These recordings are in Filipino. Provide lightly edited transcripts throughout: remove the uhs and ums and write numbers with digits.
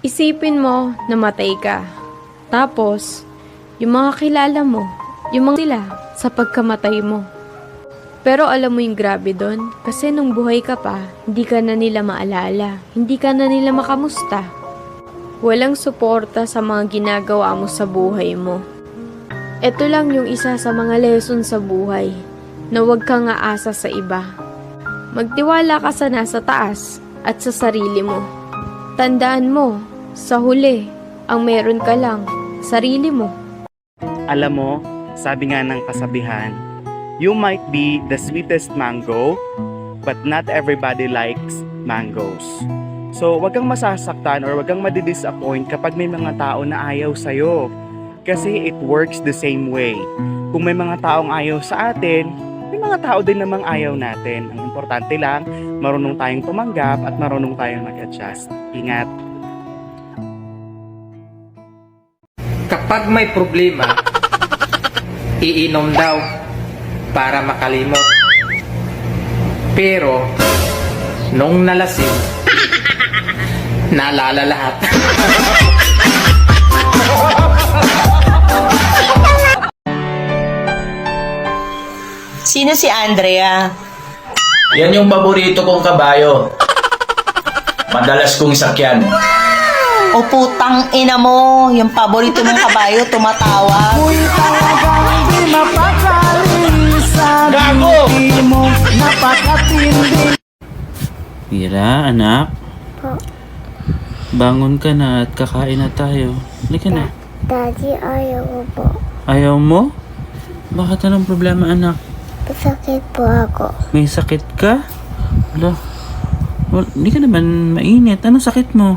Isipin mo, namatay ka. Tapos, yung mga kilala mo, yung mga sila sa pagkamatay mo. Pero alam mo yung grabe doon, kasi nung buhay ka pa, hindi ka na nila maalala, hindi ka na nila makamusta. Walang suporta sa mga ginagawa mo sa buhay mo. Ito lang yung isa sa mga lesson sa buhay, na huwag kang aasa sa iba. Magtiwala ka sa nasa taas at sa sarili mo. Tandaan mo, sa huli, ang meron ka lang, sarili mo. Alam mo, sabi nga ng kasabihan, you might be the sweetest mango, but not everybody likes mangoes. So, wag kang masasaktan or wag kang madidisappoint kapag may mga tao na ayaw sa'yo. Kasi it works the same way. Kung may mga taong ayaw sa atin, may mga tao din namang ayaw natin. Ang importante lang, marunong tayong tumanggap at marunong tayong mag-adjust. Ingat! Kapag may problema, iinom daw para makalimot. Pero, nung nalasing, naalala lahat. Sino si Andrea? Yan yung paborito kong kabayo. Madalas kong sakyan. O putang ina mo, yung paborito mong kabayo tumatawa. Gago! Mira, anak. Po. Bangon ka na at kakain na tayo. Halika na. Daddy, ayaw ko po. Ayaw mo? Bakit anong problema, anak? Pasakit po ako. May sakit ka? Wala. Hindi ka naman mainit. Anong sakit mo?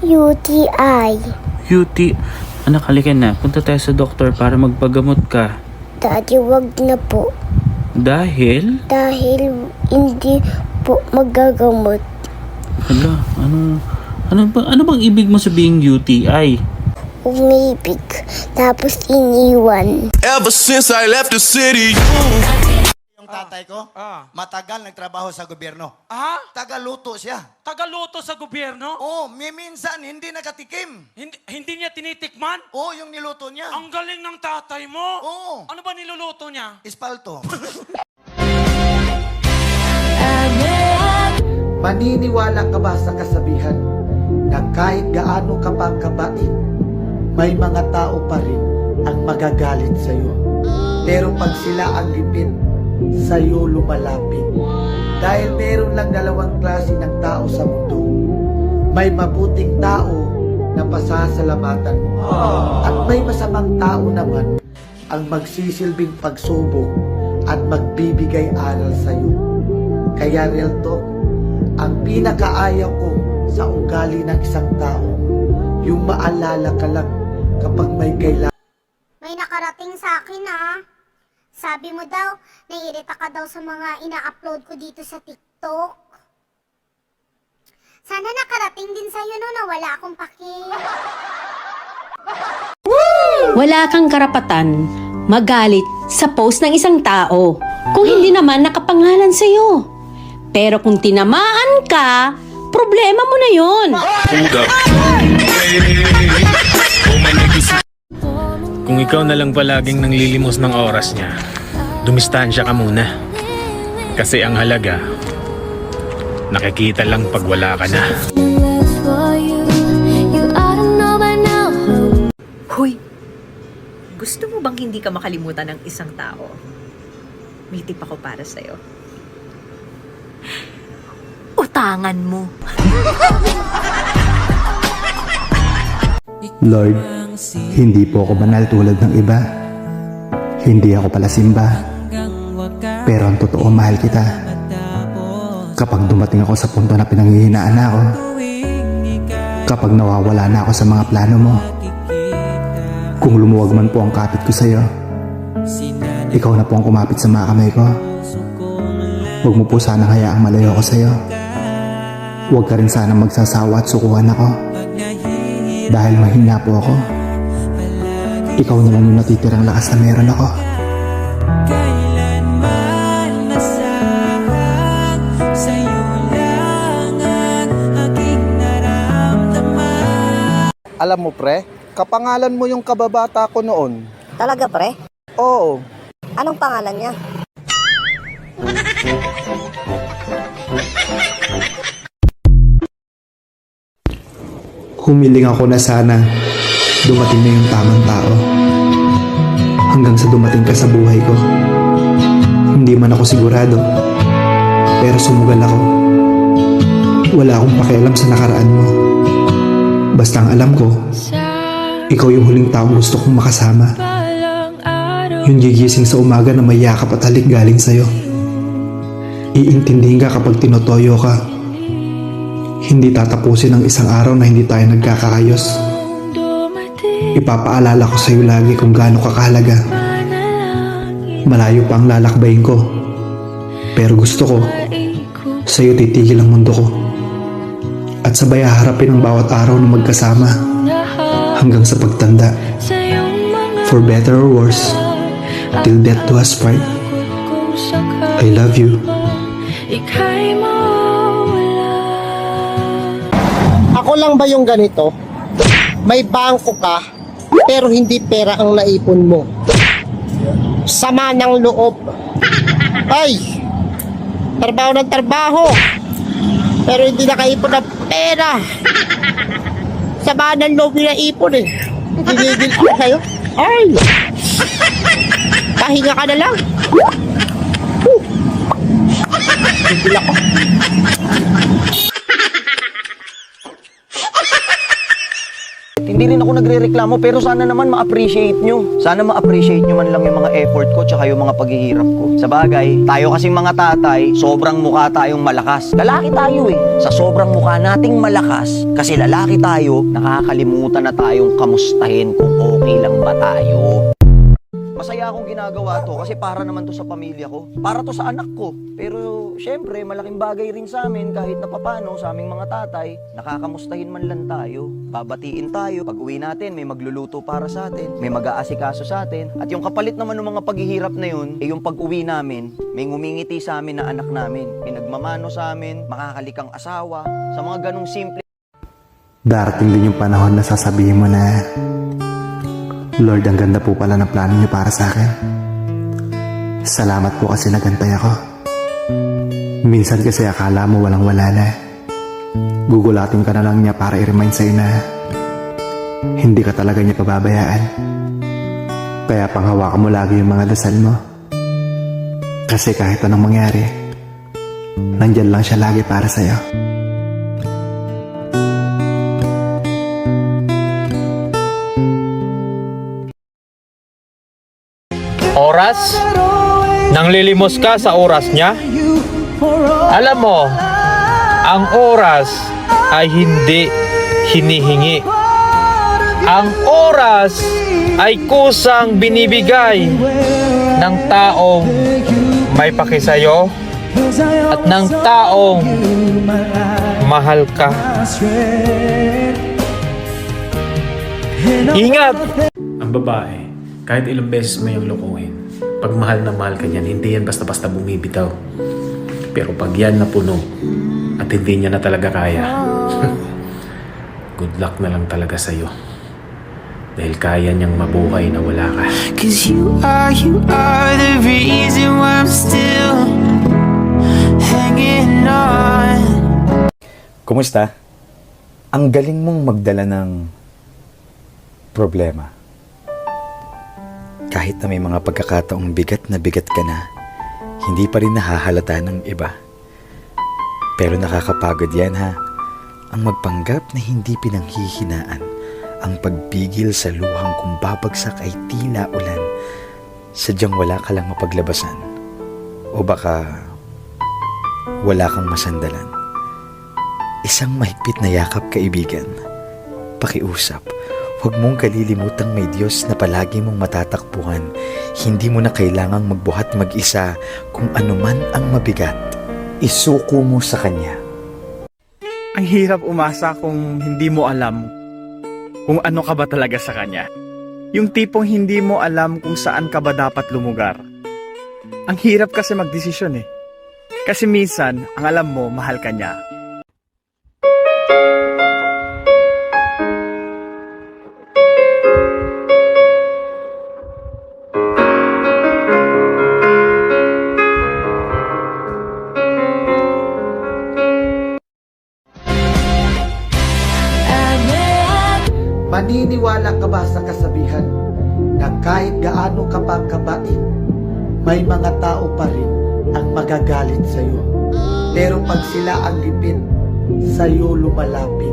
UTI. UT. Anak, halika na. Punta tayo sa doktor para magpagamot ka. Daddy, wag na po. Dahil? Dahil hindi po magagamot. Hala, ano bang ibig mo sabihing UTI? Umibig. Tapos iniwan. Ever since I left the city. Yung tatay ko, matagal nagtrabaho sa gobyerno. Tagaluto siya. Tagaluto sa gobyerno? Oo, minsan hindi nakatikim. Hindi niya tinitikman? Oo, yung niluto niya. Ang galing ng tatay mo. Oo. Ano ba niluluto niya? Espalto. Maniniwala ka ba sa kasabihan na kahit gaano ka pang kabait, may mga tao pa rin ang magagalit sa iyo. Pero pag sila ang lipit, sa iyo lumalapit. Dahil meron lang dalawang klase ng tao sa mundo. May mabuting tao na pasasalamatan mo. At may masamang tao naman ang magsisilbing pagsubok at magbibigay aral sa iyo. Kaya real talk, ang pinakaayaw ko sa ugali ng isang tao, yung maalala ka lang kapag may kailangan. May nakarating sa akin Sabi mo daw, naiirita ka daw sa mga ina-upload ko dito sa TikTok. Sana nakarating din sa'yo na wala akong paki. Wala kang karapatan magalit sa post ng isang tao kung hindi naman nakapangalan sa'yo. Pero kung tinamaan ka, problema mo na yun. Kung ikaw na lang palaging nanglilimos ng oras niya, dumistansya ka muna. Kasi ang halaga, nakikita lang pag wala ka na. Hoy, gusto mo bang hindi ka makalimutan ng isang tao? May tip ako para sa'yo. Utangan mo. Lord, hindi po ako banal tulad ng iba. Hindi ako pala simba. Pero ang totoo, mahal kita. Kapag dumating ako sa punto na pinanghihinaan na ako, kapag nawawala na ako sa mga plano mo, kung lumuwag man po ang kapit ko sa'yo, ikaw na po ang kumapit sa mga kamay ko. Huwag mo po sanang hayaang malayo ako sa'yo. Huwag ka rin sanang magsasawa at sukuhan ako. Dahil mahina po ako. Ikaw naman yung natitirang lakas na meron ako. Alam mo pre, kapangalan mo yung kababata ko noon. Talaga, pre? Oo. Anong pangalan niya? Humiling ako na sana dumating na yung tamang tao. Hanggang sa dumating ka sa buhay ko. Hindi man ako sigurado, pero sumugal ako. Wala akong pakialam sa nakaraan mo. Basta ang alam ko, ikaw yung huling taong gusto kong makasama. Yung gigising sa umaga na may yakap at halik galing sa'yo. Iintindihin ka kapag tinotoyo ka. Hindi tatapusin ang isang araw na hindi tayo nagkakaayos. Ipapaalala ko sa'yo lagi kung gaano ka kahalaga. Malayo pa ang lalakbayin ko. Pero gusto ko, sa'yo titigil ang mundo ko. At sabay haharapin ang bawat araw na magkasama. Hanggang sa pagtanda. For better or worse, till death do us part. I love you. Ako lang ba yung ganito? May bangko ka, pero hindi pera ang naipon mo. Sama ng loob. Ay! Trabaho ng trabaho, pero hindi nakaipon ng pera. Sama ng loob na ipon eh. Ginigil ako sa'yo. Ay! Pahinga ka na lang. Ginigil ako. Hindi rin ako nagre-reklamo pero sana naman ma-appreciate nyo. Sana ma-appreciate nyo man lang yung mga effort ko tsaka yung mga paghihirap ko. Sa bagay, tayo kasing mga tatay, sobrang mukha tayong malakas. Lalaki tayo eh. Sa sobrang mukha nating malakas, kasi lalaki tayo, nakakalimutan na tayong kamustahin kung okay lang ba tayo. Masaya akong ginagawa to kasi para naman to sa pamilya ko. Para to sa anak ko. Pero syempre, malaking bagay rin sa amin kahit na papano sa aming mga tatay. Nakakamustahin man lang tayo. Babatiin tayo. Pag uwi natin, may magluluto para sa atin. May mag-aasikaso sa atin. At yung kapalit naman ng mga paghihirap na yun, yung pag uwi namin, may ngumingiti sa amin na anak namin. May nagmamano sa amin, makakalikang asawa. Sa mga ganong simple. Darating din yung panahon na sasabihin mo na, Lord, ang ganda po pala ng plano niyo para sa akin. Salamat po kasi nagantay ako. Minsan kasi akala mo walang-wala na. Gugulatin ka na lang niya para i-remind sa'yo na hindi ka talaga niya pababayaan. Kaya panghawakan mo lagi yung mga dasal mo. Kasi kahit anong mangyari, nandyan lang siya lagi para sa'yo. Oras? Nang lilimos ka sa oras niya? Alam mo, ang oras ay hindi hinihingi. Ang oras ay kusang binibigay ng taong may pakisayo at ng taong mahal ka. Ingat! Ang babae, kahit ilang beses mo yung lokohin, pag mahal na mahal ka niyan, hindi yan basta-basta bumibitaw. Pero pag yan napuno at hindi niya na talaga kaya, good luck na lang talaga sa'yo. Dahil kaya niyang mabuhay na wala ka. 'Cause you are the reason why I'm still hanging on. Kumusta? Ang galing mong magdala ng problema. Kahit na may mga pagkakataong bigat ka na, hindi pa rin nahahalata ng iba. Pero nakakapagod yan ha, ang magpanggap na hindi pinanghihinaan, ang pagpigil sa luhang kung babagsak ay tila ulan, sadyang wala ka lang mapaglabasan. O baka wala kang masandalan. Isang mahigpit na yakap, kaibigan. Pakiusap. Huwag mong kalilimutang may Diyos na palagi mong matatakbuhan. Hindi mo na kailangang magbuhat mag-isa kung anuman ang mabigat. Isuko mo sa Kanya. Ang hirap umasa kung hindi mo alam kung ano ka ba talaga sa Kanya. Yung tipong hindi mo alam kung saan ka ba dapat lumugar. Ang hirap kasi magdesisyon eh. Kasi minsan, ang alam mo, mahal ka niya. Naniniwala ka ba sa kasabihan na kahit gaano ka pa kabait, may mga tao pa rin ang magagalit sa'yo? Pero pag sila ang lipit, sa'yo lumalapit.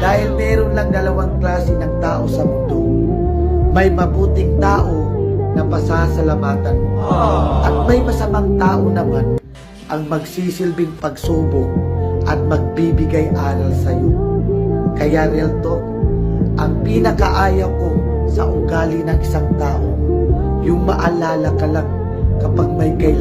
Dahil meron lang dalawang klase ng tao sa mundo. May mabuting tao na pasasalamatan mo. At may masamang tao naman ang magsisilbing pagsubok at magbibigay aral sa'yo. Kaya real talk, ang pinakaayaw ko sa ugali ng isang tao, yung maalala ka lang kapag may kailangan